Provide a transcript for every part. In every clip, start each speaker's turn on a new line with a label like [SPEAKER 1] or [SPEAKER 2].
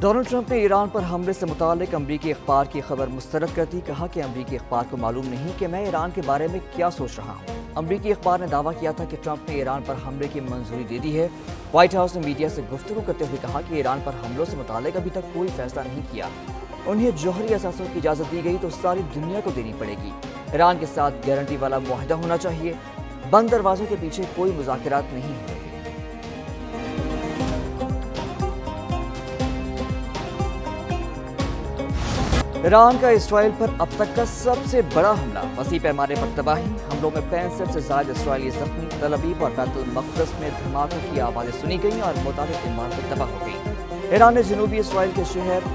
[SPEAKER 1] Donald Trump نے ایران پر حملے سے متعلق امریکی اخبار کی خبر مسترد کر دی. کہا کہ امریکی اخبار کو معلوم نہیں کہ میں ایران کے بارے میں کیا سوچ رہا ہوں. امریکی اخبار نے دعویٰ کیا تھا کہ ٹرمپ نے ایران پر حملے کی منظوری دے دی ہے. وائٹ ہاؤس نے میڈیا سے گفتگو کرتے ہوئے کہا کہ ایران پر حملوں سے متعلق ابھی تک کوئی فیصلہ نہیں کیا. انہیں جوہری اثاثوں کی اجازت دی گئی تو ساری دنیا کو دینی پڑے گی. ایران کے ساتھ گارنٹی والا معاہدہ ہونا چاہیے. بند دروازوں کے پیچھے کوئی مذاکرات نہیں ہوں گے. ایران کا اسرائیل پر اب تک کا سب سے بڑا حملہ. وسیع پیمانے پر تباہی. حملوں میں 65 سے زائد اسرائیلی زخمی. تل ابیب اور بیت المقدس میں دھماکوں کی آوازیں سنی گئیں اور متعدد عمارتیں تباہ ہو گئیں. ایران نے جنوبی اسرائیل کے شہر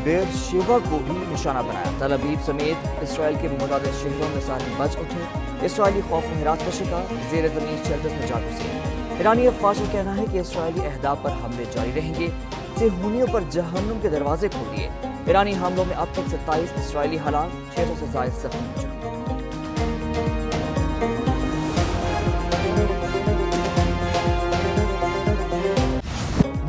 [SPEAKER 1] بیر شیوا کو بھی نشانہ بنایا. تل ابیب سمیت اسرائیل کے متعدد شہروں میں سارے بچ اٹھے. اسرائیلی خوف و ہراس کا شکار. زیر زمین شیلٹرز میں جا گھسے. ایرانی افواج کا کہنا ہے کہ اسرائیلی اہداف پر حملے جاری رہیں گے. صہیونیوں پر جہنم کے دروازے کھول دیے. ایرانی حملوں میں اب تک 27 اسرائیلی ہلاک. 600 سے زائد زخمی ہو چکے.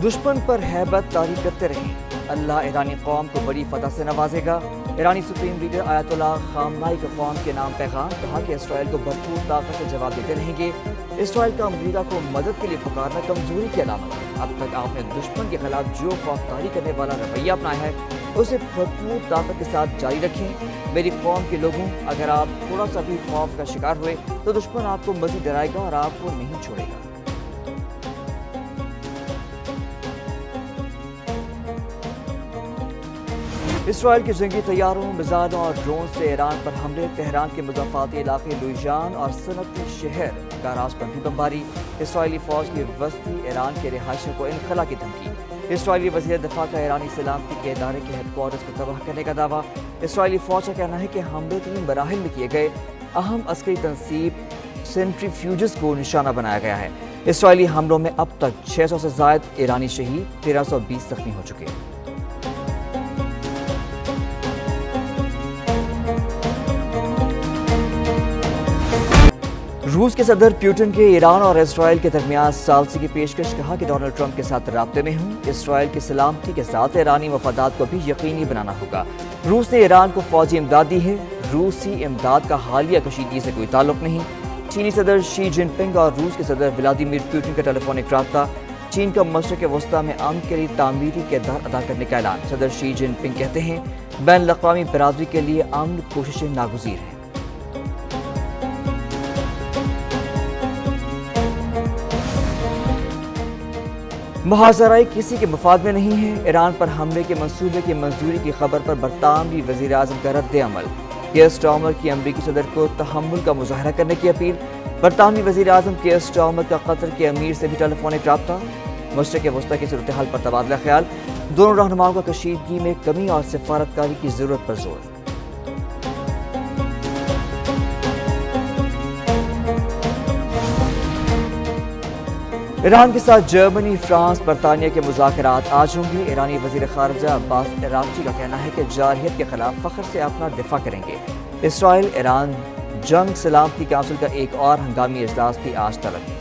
[SPEAKER 1] دشمن پر ہیبت طاری کرتے رہیں. اللہ ایرانی قوم کو بڑی فتح سے نوازے گا. ایرانی سپریم لیڈر آیت اللہ خامنائی کا قوم کے نام پیغام. کہا کہ اسرائیل کو بھرپور طاقت سے جواب دیتے رہیں گے. اسرائیل کا امریکہ کو مدد کے لیے پکارنا کمزوری کی علامت ہے. اب تک آپ نے دشمن کے خلاف جو خوفکاری کرنے والا رویہ اپنایا ہے اسے بھرپور طاقت کے ساتھ جاری رکھیں. میری قوم کے لوگوں، اگر آپ تھوڑا سا بھی خوف کا شکار ہوئے تو دشمن آپ کو مزید ڈرائے گا اور آپ کو نہیں چھوڑے گا. اسرائیل کے جنگی طیاروں، میزائلوں اور ڈرون سے ایران پر حملے. تہران کے مضافاتی علاقے لویجان اور صنعتی شہر کاراج پر بھی بمباری. اسرائیلی فوج کی وسطی ایران کے رہائشیوں کو انخلا کی دھمکی. اسرائیلی وزیر دفاع کا ایرانی سلامتی کے ادارے کے ہیڈ کوارٹرز کو تباہ کرنے کا دعویٰ. اسرائیلی فوج کا کہنا ہے کہ حملے 3 مراحل میں کیے گئے. اہم عسکری تنصیب سینٹریفیوجز کو نشانہ بنایا گیا ہے. اسرائیلی حملوں میں اب تک 600 سے زائد ایرانی شہید. 1320 زخمی ہو چکے. روس کے صدر پیوٹن کے ایران اور اسرائیل کے درمیان ثالثی کی پیشکش. کہا کہ ڈونلڈ ٹرمپ کے ساتھ رابطے میں ہوں. اسرائیل کی سلامتی کے ساتھ ایرانی مفادات کو بھی یقینی بنانا ہوگا. روس نے ایران کو فوجی امداد دی ہے. روسی امداد کا حالیہ کشیدگی سے کوئی تعلق نہیں. چینی صدر شی جن پنگ اور روس کے صدر ولادیمیر پوٹن کا ٹیلی فونک رابطہ. چین کا مشرق وسطیٰ میں امن کے لیے تعمیری کردار ادا کرنے کا اعلان. صدر شی جن پنگ کہتے ہیں بین الاقوامی برادری کے لیے امن کوششیں ناگزیر ہیں. محاذرائی کسی کے مفاد میں نہیں ہے. ایران پر حملے کے منصوبے کی منظوری کی خبر پر برطانوی وزیر اعظم کا رد عمل. کیئر سٹارمر کی امریکی صدر کو تحمل کا مظاہرہ کرنے کی اپیل. برطانوی وزیر اعظم کیئر سٹارمر کا قطر کے امیر سے بھی ٹیلی فونک رابطہ. مشرق وسطیٰ کی صورتحال پر تبادلہ خیال. دونوں رہنماؤں کا کشیدگی میں کمی اور سفارتکاری کی ضرورت پر زور. ایران کے ساتھ جرمنی، فرانس، برطانیہ کے مذاکرات آج ہوں گے. ایرانی وزیر خارجہ عباس عراقچی کا کہنا ہے کہ جارحیت کے خلاف فخر سے اپنا دفاع کریں گے. اسرائیل ایران جنگ سلامتی کونسل کا ایک اور ہنگامی اجلاس بھی آج طلب.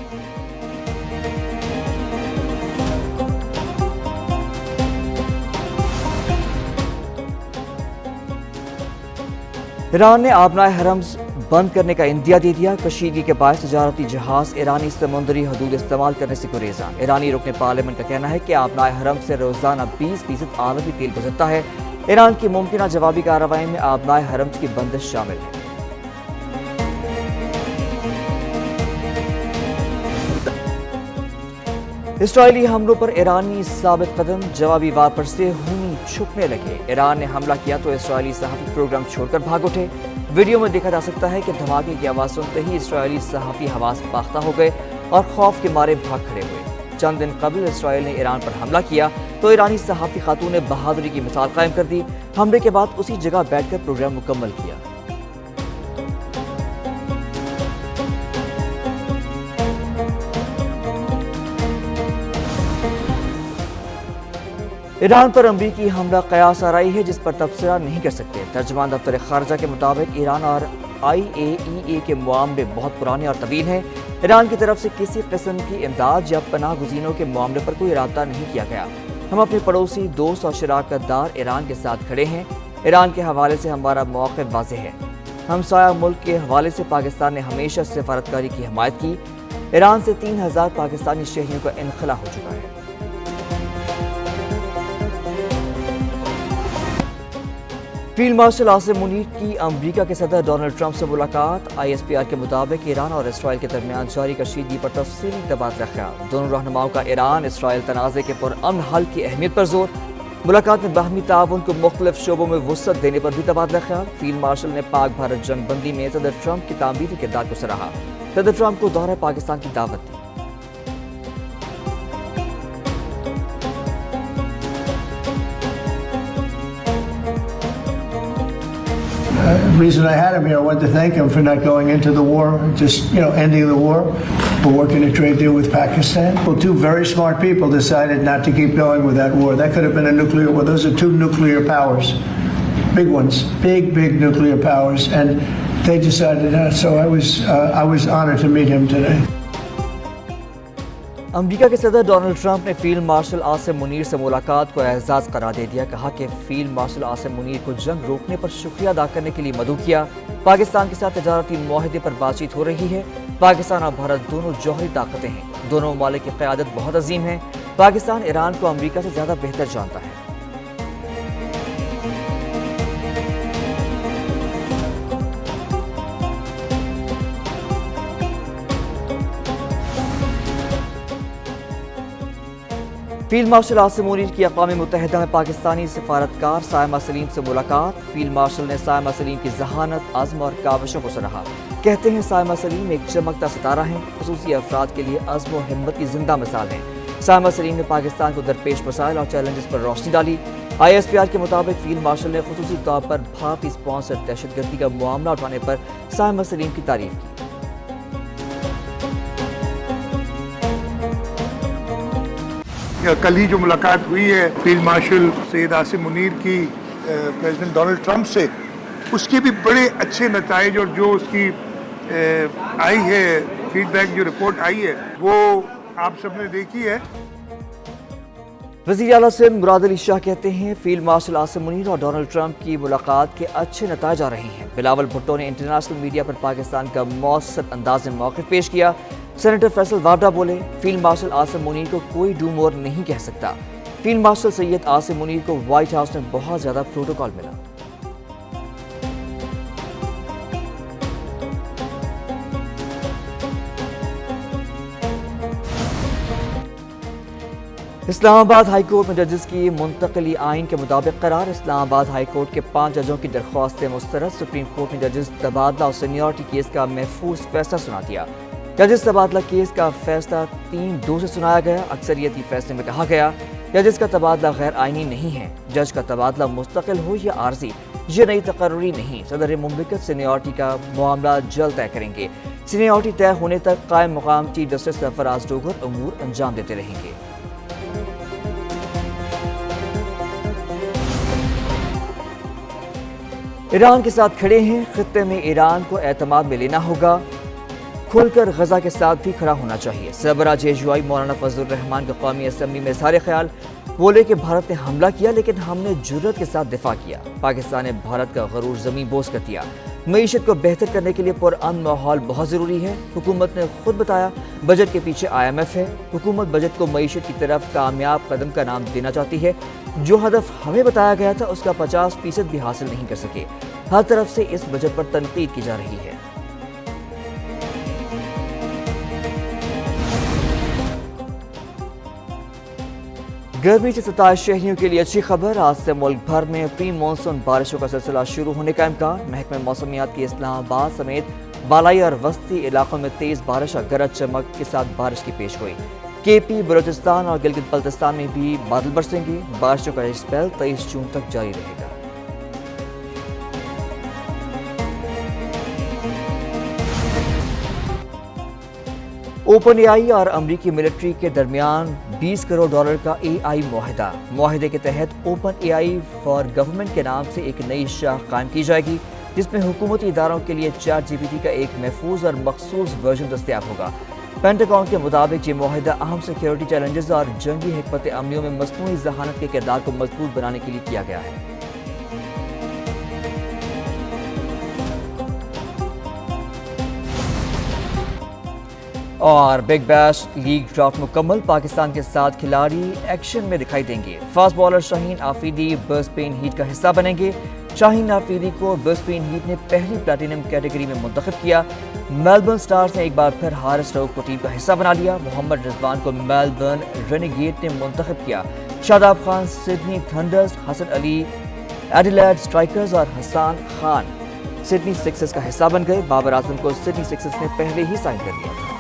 [SPEAKER 1] ایران نے آبنائے حرم بند کرنے کا اندیا دے دیا. کشیدگی کے باعث تجارتی جہاز ایرانی سمندری حدود استعمال کرنے سے گریزاں. ایرانی رکن پارلیمنٹ کا کہنا ہے کہ آبنائے حرم سے روزانہ 20% عالمی تیل گزرتا ہے. ایران کی ممکنہ جوابی کارروائی میں آبنائے حرم کی بندش شامل ہے. اسرائیلی حملوں پر ایرانی ثابت قدم. جوابی وار پر سے ہونی چھپنے لگے. ایران نے حملہ کیا تو اسرائیلی صحافی پروگرام چھوڑ کر بھاگ اٹھے. ویڈیو میں دیکھا جا سکتا ہے کہ دھماکے کی آواز سنتے ہی اسرائیلی صحافی حواس باختہ ہو گئے اور خوف کے مارے بھاگ کھڑے ہوئے. چند دن قبل اسرائیل نے ایران پر حملہ کیا تو ایرانی صحافی خاتون نے بہادری کی مثال قائم کر دی. حملے کے بعد اسی جگہ بیٹھ کر پروگرام مکمل کیا. ایران پر امریکی حملہ قیاس آرائی ہے جس پر تبصرہ نہیں کر سکتے. ترجمان دفتر خارجہ کے مطابق ایران اور IAEA کے معاملے بہت پرانے اور طویل ہیں. ایران کی طرف سے کسی قسم کی امداد یا پناہ گزینوں کے معاملے پر کوئی رابطہ نہیں کیا گیا. ہم اپنے پڑوسی دوست اور شراکت دار ایران کے ساتھ کھڑے ہیں۔ ایران کے حوالے سے ہمارا موقف واضح ہے۔ ہمسایہ ملک کے حوالے سے پاکستان نے ہمیشہ سفارتکاری کی حمایت کی۔ ایران سے 3000 پاکستانی شہریوں کا انخلا ہو چکا ہے۔ فیلڈ مارشل عاصم منیر کی امریکا کے صدر ڈونلڈ ٹرمپ سے ملاقات۔ ISPR کے مطابق ایران اور اسرائیل کے درمیان جاری کشیدگی پر تفصیلی تبادلہ خیال۔ دونوں رہنماؤں کا ایران اسرائیل تنازع کے پرامن حل کی اہمیت پر زور۔ ملاقات میں باہمی تعاون کو مختلف شعبوں میں وسعت دینے پر بھی تبادلہ خیال۔ فیلڈ مارشل نے پاک بھارت جنگ بندی میں صدر ٹرمپ کی تعمیری کردار کو سراہا۔ صدر ٹرمپ کو دورہ پاکستان کی دعوت دی۔
[SPEAKER 2] The reason I had him here, I wanted to thank him for not going into the war, just, ending the war. We're working a trade deal with Pakistan. Well, two very smart people decided not to keep going with that war. That could have been a nuclear war. Those are two nuclear powers, big ones, big nuclear powers, and they decided not. So I was honored to meet him today.
[SPEAKER 1] امریکا کے صدر Donald Trump نے field marshal Asim Munir سے ملاقات کو اعزاز قرار دے دیا۔ کہا کہ فیلڈ مارشل عاصم منیر کو جنگ روکنے پر شکریہ ادا کرنے کے لیے مدعو کیا۔ پاکستان کے ساتھ تجارتی معاہدے پر بات چیت ہو رہی ہے۔ پاکستان اور بھارت دونوں جوہری طاقتیں ہیں۔ دونوں ممالک کی قیادت بہت عظیم ہے۔ پاکستان ایران کو امریکا سے زیادہ بہتر جانتا ہے۔ فیلڈ مارشل عاصم منیر کی اقوام متحدہ میں پاکستانی سفارتکار سائمہ سلیم سے ملاقات۔ فیلڈ مارشل نے سائمہ سلیم کی ذہانت، عزم اور کاوشوں کو سراہا۔ کہتے ہیں سائمہ سلیم ایک چمکتا ستارہ ہیں، خصوصی افراد کے لیے عزم و ہمت کی زندہ مثال ہیں۔ سائمہ سلیم نے پاکستان کو درپیش مسائل اور چیلنجز پر روشنی ڈالی۔ ISPR کے مطابق فیلڈ مارشل نے خصوصی طور پر بھارتی اسپانسر دہشت گردی کا معاملہ اٹھانے پر سائمہ سلیم کی تعریف کی۔
[SPEAKER 3] کل ہی جو ملاقات ہوئی ہے فیلڈ مارشل سید عاصم منیر کی پریزیڈنٹ ڈونلڈ ٹرمپ سے، اس کے بھی بڑے اچھے نتائج اور جو اس کی آئی ہے فیڈ بیک، جو رپورٹ آئی ہے وہ آپ سب نے دیکھی ہے۔
[SPEAKER 1] وزیر اعلیٰ سندھ مراد علی شاہ کہتے ہیں فیلڈ مارشل عاصم منیر اور ڈونلڈ ٹرمپ کی ملاقات کے اچھے نتائج آ رہے ہیں۔ بلاول بھٹو نے انٹرنیشنل میڈیا پر پاکستان کا مؤثر انداز میں موقف پیش کیا۔ سینیٹر فیصل وارڈا بولے فیلڈ مارشل عاصم منیر کو کوئی ڈو مور نہیں کہہ سکتا۔ فیلڈ مارشل سید عاصم منیر کو وائٹ ہاؤس میں بہت زیادہ پروٹوکول ملا۔ اسلام آباد ہائی کورٹ میں ججز کی منتقلی آئین کے مطابق قرار۔ اسلام آباد ہائی کورٹ کے 5 ججوں کی درخواستیں مسترد۔ سپریم کورٹ نے ججز تبادلہ اور سینیورٹی کیس کا محفوظ فیصلہ سنا دیا۔ ججز تبادلہ کیس کا فیصلہ 3-2 سے سنایا گیا۔ اکثریتی فیصلے میں کہا گیا ججز کا تبادلہ غیر آئینی نہیں ہے۔ جج کا تبادلہ مستقل ہو یا عارضی یہ نئی تقرری نہیں۔ صدر مملکت سینیورٹی کا معاملہ جلد طے کریں گے۔ سینیورٹی طے ہونے تک قائم مقام چیف جسٹس سرفراز ڈوگر امور انجام دیتے رہیں گے۔ ایران کے ساتھ کھڑے ہیں، خطے میں ایران کو اعتماد میں لینا ہوگا، کھل کر غزہ کے ساتھ بھی کھڑا ہونا چاہیے۔ سربراہ JUI مولانا فضل الرحمان کا قومی اسمبلی میں اظہار خیال، بولے کہ بھارت نے حملہ کیا لیکن ہم نے جرأت کے ساتھ دفاع کیا۔ پاکستان نے بھارت کا غرور زمین بوس کر دیا۔ معیشت کو بہتر کرنے کے لیے پرامن ماحول بہت ضروری ہے۔ حکومت نے خود بتایا بجٹ کے پیچھے IMF ہے۔ حکومت بجٹ کو معیشت کی طرف کامیاب قدم کا نام دینا چاہتی ہے۔ جو ہدف ہمیں بتایا گیا تھا اس کا 50% بھی حاصل نہیں کر سکے۔ ہر طرف سے اس بجٹ پر تنقید کی جا رہی ہے۔ گرمی سے 27 شہریوں کے لیے اچھی خبر، آج سے ملک بھر میں پری مانسون بارشوں کا سلسلہ شروع ہونے کا امکان۔ محکمہ موسمیات کی اسلام آباد سمیت بالائی اور وسطی علاقوں میں تیز بارش اور گرج چمک کے ساتھ بارش کی پیش گوئی۔ KP، بلوچستان اور گلگت بلتستان میں بھی بادل برسیں گے۔ بارشوں کا اسپیل 23 جون تک جاری رہے گا۔ اوپن AI اور امریکی ملٹری کے درمیان $20 کروڑ کا AI معاہدہ۔ معاہدے کے تحت اوپن AI فار گورنمنٹ کے نام سے ایک نئی شاخ قائم کی جائے گی جس میں حکومتی اداروں کے لیے ChatGPT کا ایک محفوظ اور مخصوص ورژن دستیاب ہوگا۔ پینٹاگون کے مطابق یہ معاہدہ اہم سیکیورٹی چیلنجز اور جنگی حکمت عملیوں میں مصنوعی ذہانت کے کردار کو مضبوط بنانے کے لیے کیا گیا ہے۔ اور بگ بیش لیگ ڈرافٹ مکمل، پاکستان کے 7 کھلاڑی ایکشن میں دکھائی دیں گے۔ فاسٹ بالر شاہین آفریدی برسبین ہیٹ کا حصہ بنیں گے۔ شاہین آفریدی کو برسبین ہیٹ نے پہلی پلیٹینم کیٹیگری میں منتخب کیا۔ میلبرن سٹارز نے ایک بار پھر حارث رؤف کو ٹیم کا حصہ بنا لیا۔ محمد رضوان کو میلبرن رینیگیٹ نے منتخب کیا۔ Shadab Khan Sydney تھنڈرز، Hasan Ali Adelaide strikers اور حسان خان سڈنی سکسرز کا حصہ بن گئے۔ بابر اعظم کو سڈنی سکسرز نے پہلے ہی سائن کر لیا تھا۔